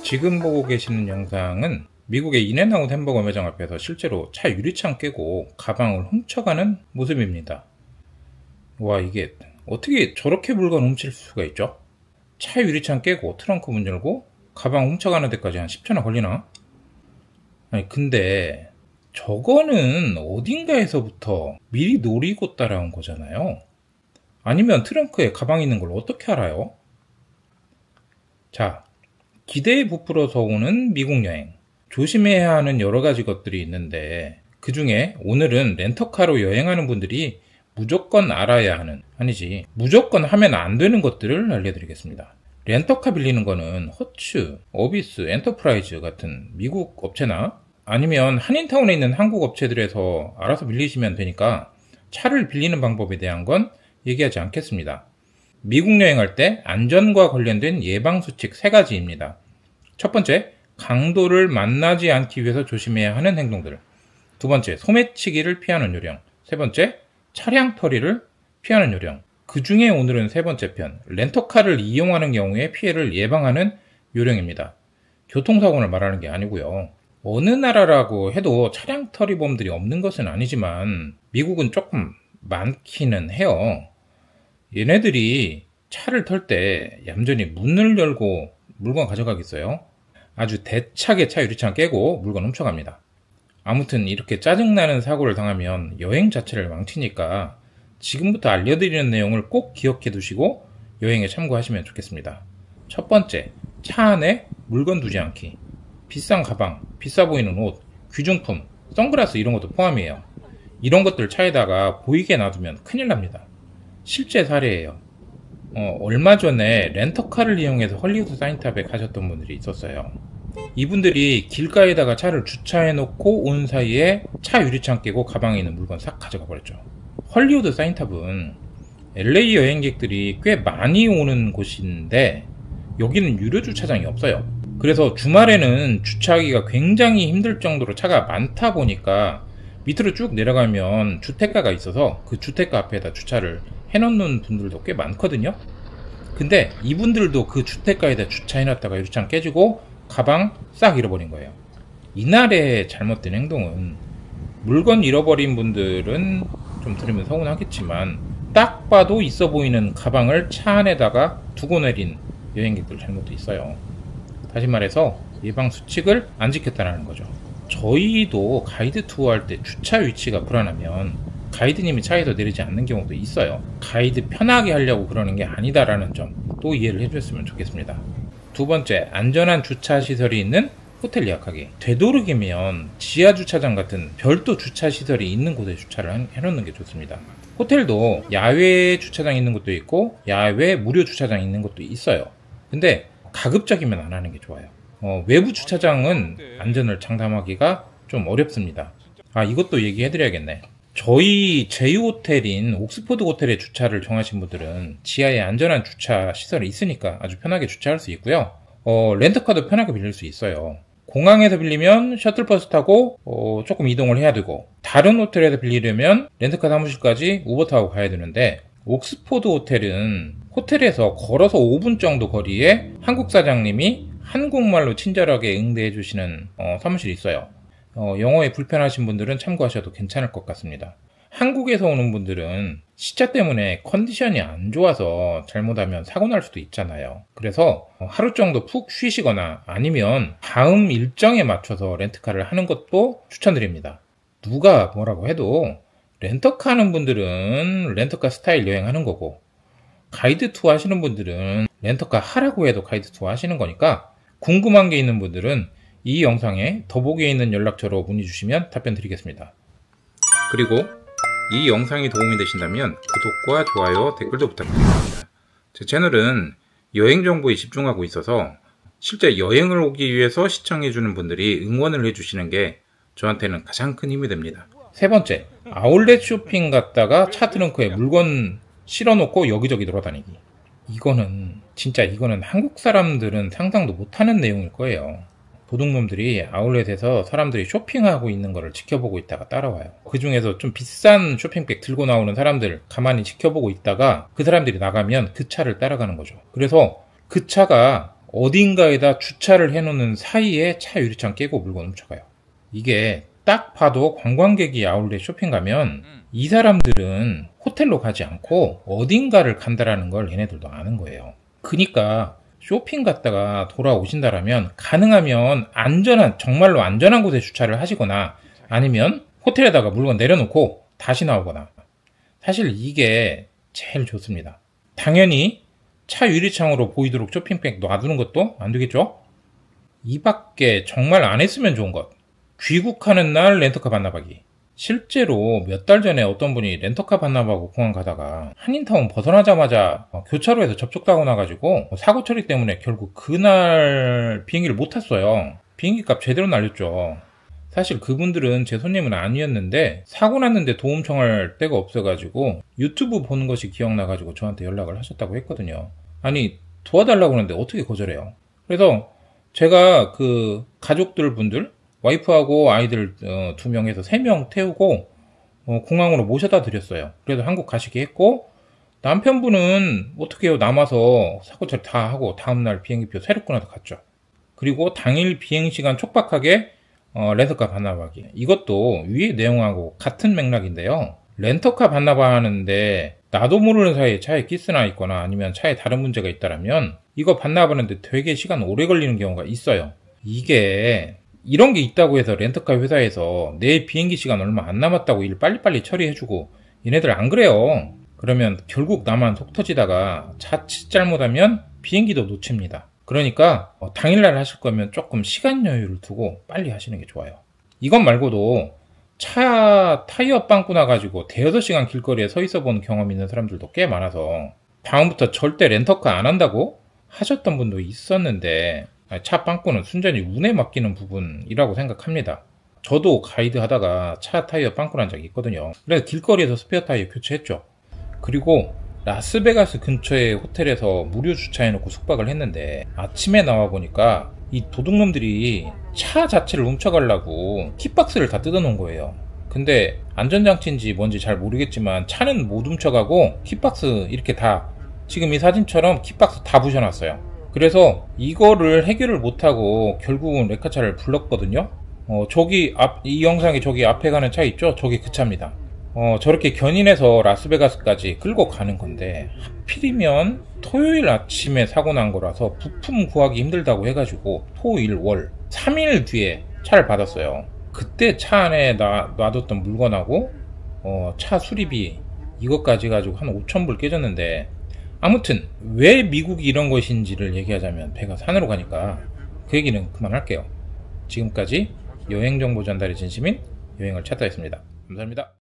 지금 보고 계시는 영상은 미국의 인앤아웃 햄버거 매장 앞에서 실제로 차 유리창 깨고 가방을 훔쳐가는 모습입니다. 와, 이게 어떻게 저렇게 물건 훔칠 수가 있죠? 차 유리창 깨고 트렁크 문 열고 가방 훔쳐가는 데까지 한 10초나 걸리나? 아니 근데 저거는 어딘가에서부터 미리 노리고 따라온 거잖아요. 아니면 트렁크에 가방 있는 걸 어떻게 알아요? 자, 기대에 부풀어서 오는 미국 여행. 조심해야 하는 여러 가지 것들이 있는데 그 중에 오늘은 렌터카로 여행하는 분들이 무조건 알아야 하는, 아니지 무조건 하면 안 되는 것들을 알려드리겠습니다. 렌터카 빌리는 거는 허츠, 어비스, 엔터프라이즈 같은 미국 업체나 아니면 한인타운에 있는 한국 업체들에서 알아서 빌리시면 되니까 차를 빌리는 방법에 대한 건 얘기하지 않겠습니다. 미국 여행할 때 안전과 관련된 예방수칙 3가지입니다. 첫 번째, 강도를 만나지 않기 위해서 조심해야 하는 행동들. 두 번째, 소매치기를 피하는 요령. 세 번째, 차량 털이를 피하는 요령. 그 중에 오늘은 세 번째 편, 렌터카를 이용하는 경우에 피해를 예방하는 요령입니다. 교통사고를 말하는 게 아니고요. 어느 나라라고 해도 차량 털이범들이 없는 것은 아니지만 미국은 조금 많기는 해요. 얘네들이 차를 털 때 얌전히 문을 열고 물건 가져가겠어요? 아주 대차게 차 유리창 깨고 물건 훔쳐갑니다. 아무튼 이렇게 짜증나는 사고를 당하면 여행 자체를 망치니까 지금부터 알려드리는 내용을 꼭 기억해 두시고 여행에 참고하시면 좋겠습니다. 첫 번째, 차 안에 물건 두지 않기. 비싼 가방, 비싸 보이는 옷, 귀중품, 선글라스 이런 것도 포함이에요. 이런 것들 차에다가 보이게 놔두면 큰일 납니다. 실제 사례예요. 얼마 전에 렌터카를 이용해서 헐리우드 사인탑에 가셨던 분들이 있었어요. 이분들이 길가에다가 차를 주차해놓고 온 사이에 차 유리창 깨고 가방에 있는 물건 싹 가져가 버렸죠. 헐리우드 사인탑은 LA 여행객들이 꽤 많이 오는 곳인데 여기는 유료 주차장이 없어요. 그래서 주말에는 주차하기가 굉장히 힘들 정도로 차가 많다 보니까 밑으로 쭉 내려가면 주택가가 있어서 그 주택가 앞에다 주차를 해놓는 분들도 꽤 많거든요. 근데 이분들도 그 주택가에다 주차해놨다가 유리창 깨지고 가방 싹 잃어버린 거예요. 이날의 잘못된 행동은, 물건 잃어버린 분들은 좀 들으면 서운하겠지만 딱 봐도 있어 보이는 가방을 차 안에다가 두고 내린 여행객들 잘못도 있어요. 다시 말해서 예방수칙을 안 지켰다는 거죠. 저희도 가이드 투어 할 때 주차 위치가 불안하면 가이드님이 차에서 내리지 않는 경우도 있어요. 가이드 편하게 하려고 그러는 게 아니다라는 점 또 이해를 해주셨으면 좋겠습니다. 두 번째, 안전한 주차시설이 있는 호텔 예약하기. 되도록이면 지하주차장 같은 별도 주차시설이 있는 곳에 주차를 해놓는 게 좋습니다. 호텔도 야외 주차장 있는 곳도 있고 야외 무료 주차장 있는 곳도 있어요. 근데 가급적이면 안 하는 게 좋아요. 외부 주차장은 안전을 장담하기가 좀 어렵습니다. 이것도 얘기해드려야겠네. 저희 제휴호텔인 옥스포드 호텔에 주차를 정하신 분들은 지하에 안전한 주차 시설이 있으니까 아주 편하게 주차할 수 있고요. 렌터카도 편하게 빌릴 수 있어요. 공항에서 빌리면 셔틀버스 타고 조금 이동을 해야 되고, 다른 호텔에서 빌리려면 렌터카 사무실까지 우버 타고 가야 되는데, 옥스포드 호텔은 호텔에서 걸어서 5분 정도 거리에 한국 사장님이 한국말로 친절하게 응대해 주시는 사무실이 있어요. 영어에 불편하신 분들은 참고하셔도 괜찮을 것 같습니다. 한국에서 오는 분들은 시차 때문에 컨디션이 안 좋아서 잘못하면 사고 날 수도 있잖아요. 그래서 하루 정도 푹 쉬시거나 아니면 다음 일정에 맞춰서 렌트카를 하는 것도 추천드립니다. 누가 뭐라고 해도 렌터카 하는 분들은 렌터카 스타일 여행하는 거고, 가이드 투어 하시는 분들은 렌터카 하라고 해도 가이드 투어 하시는 거니까 궁금한 게 있는 분들은 이 영상에 더보기에 있는 연락처로 문의 주시면 답변 드리겠습니다. 그리고 이 영상이 도움이 되신다면 구독과 좋아요, 댓글도 부탁드립니다. 제 채널은 여행 정보에 집중하고 있어서 실제 여행을 오기 위해서 시청해주는 분들이 응원을 해주시는 게 저한테는 가장 큰 힘이 됩니다. 세 번째, 아울렛 쇼핑 갔다가 차 트렁크에 물건 실어놓고 여기저기 돌아다니기. 이거는 한국 사람들은 상상도 못하는 내용일 거예요. 도둑놈들이 아울렛에서 사람들이 쇼핑하고 있는 거를 지켜보고 있다가 따라와요. 그 중에서 좀 비싼 쇼핑백 들고 나오는 사람들 가만히 지켜보고 있다가 그 사람들이 나가면 그 차를 따라가는 거죠. 그래서 그 차가 어딘가에다 주차를 해놓는 사이에 차 유리창 깨고 물건 훔쳐가요. 이게 딱 봐도 관광객이 아울렛 쇼핑 가면 이 사람들은 호텔로 가지 않고 어딘가를 간다라는 걸 얘네들도 아는 거예요. 그러니까 쇼핑 갔다가 돌아오신다라면 가능하면 정말로 안전한 곳에 주차를 하시거나 아니면 호텔에다가 물건 내려놓고 다시 나오거나, 사실 이게 제일 좋습니다. 당연히 차 유리창으로 보이도록 쇼핑백 놔두는 것도 안 되겠죠? 이 밖에 정말 안 했으면 좋은 것, 귀국하는 날 렌터카 반납하기. 실제로 몇 달 전에 어떤 분이 렌터카 반납하고 공항 가다가 한인타운 벗어나자마자 교차로에서 접촉사고 나가지고 사고 처리 때문에 결국 그날 비행기를 못 탔어요. 비행기 값 제대로 날렸죠. 사실 그분들은 제 손님은 아니었는데 사고 났는데 도움 청할 데가 없어가지고 유튜브 보는 것이 기억나가지고 저한테 연락을 하셨다고 했거든요. 아니, 도와달라고 하는데 어떻게 거절해요? 그래서 제가 그 가족들 분들, 와이프하고 아이들 2명에서 3명 태우고 공항으로 모셔다 드렸어요. 그래서 한국 가시게 했고, 남편분은 어떻게 해요? 남아서 사고 처리 다 하고 다음날 비행기표 새로 끊어서 갔죠. 그리고 당일 비행시간 촉박하게 렌터카 반납하기. 이것도 위의 내용하고 같은 맥락인데요. 렌터카 반납하는데 나도 모르는 사이에 차에 기스나 있거나 아니면 차에 다른 문제가 있다라면 이거 반납하는데 되게 시간 오래 걸리는 경우가 있어요. 이게 이런 게 있다고 해서 렌터카 회사에서 내 비행기 시간 얼마 안 남았다고 일 빨리빨리 처리해주고, 얘네들 안 그래요. 그러면 결국 나만 속 터지다가 자칫 잘못하면 비행기도 놓칩니다. 그러니까 당일날 하실 거면 조금 시간 여유를 두고 빨리 하시는 게 좋아요. 이것 말고도 차 타이어 빵꾸 나가지고 대여섯 시간 길거리에 서 있어 본 경험 있는 사람들도 꽤 많아서 다음부터 절대 렌터카 안 한다고 하셨던 분도 있었는데, 차 빵꾸는 순전히 운에 맡기는 부분이라고 생각합니다. 저도 가이드 하다가 차 타이어 빵꾸 난 적이 있거든요. 그래서 길거리에서 스페어 타이어 교체했죠. 그리고 라스베가스 근처의 호텔에서 무료 주차해놓고 숙박을 했는데 아침에 나와보니까 이 도둑놈들이 차 자체를 훔쳐가려고 킥박스를 다 뜯어놓은 거예요. 근데 안전장치인지 뭔지 잘 모르겠지만 차는 못 훔쳐가고 킥박스 이렇게 다, 지금 이 사진처럼 킥박스 다 부셔놨어요. 그래서 이거를 해결을 못하고 결국은 레카차를 불렀거든요. 이 영상에 저기 앞에 가는 차 있죠? 저기 그 차입니다. 저렇게 견인해서 라스베가스까지 끌고 가는 건데 하필이면 토요일 아침에 사고 난 거라서 부품 구하기 힘들다고 해가지고 토일 월 3일 뒤에 차를 받았어요. 그때 차 안에 놔뒀던 물건하고 차 수리비 이것까지 가지고 한 5,000불 깨졌는데, 아무튼 왜 미국이 이런 것인지를 얘기하자면 배가 산으로 가니까 그 얘기는 그만할게요. 지금까지 여행정보 전달의 진심인 여행을 찾다 했습니다. 감사합니다.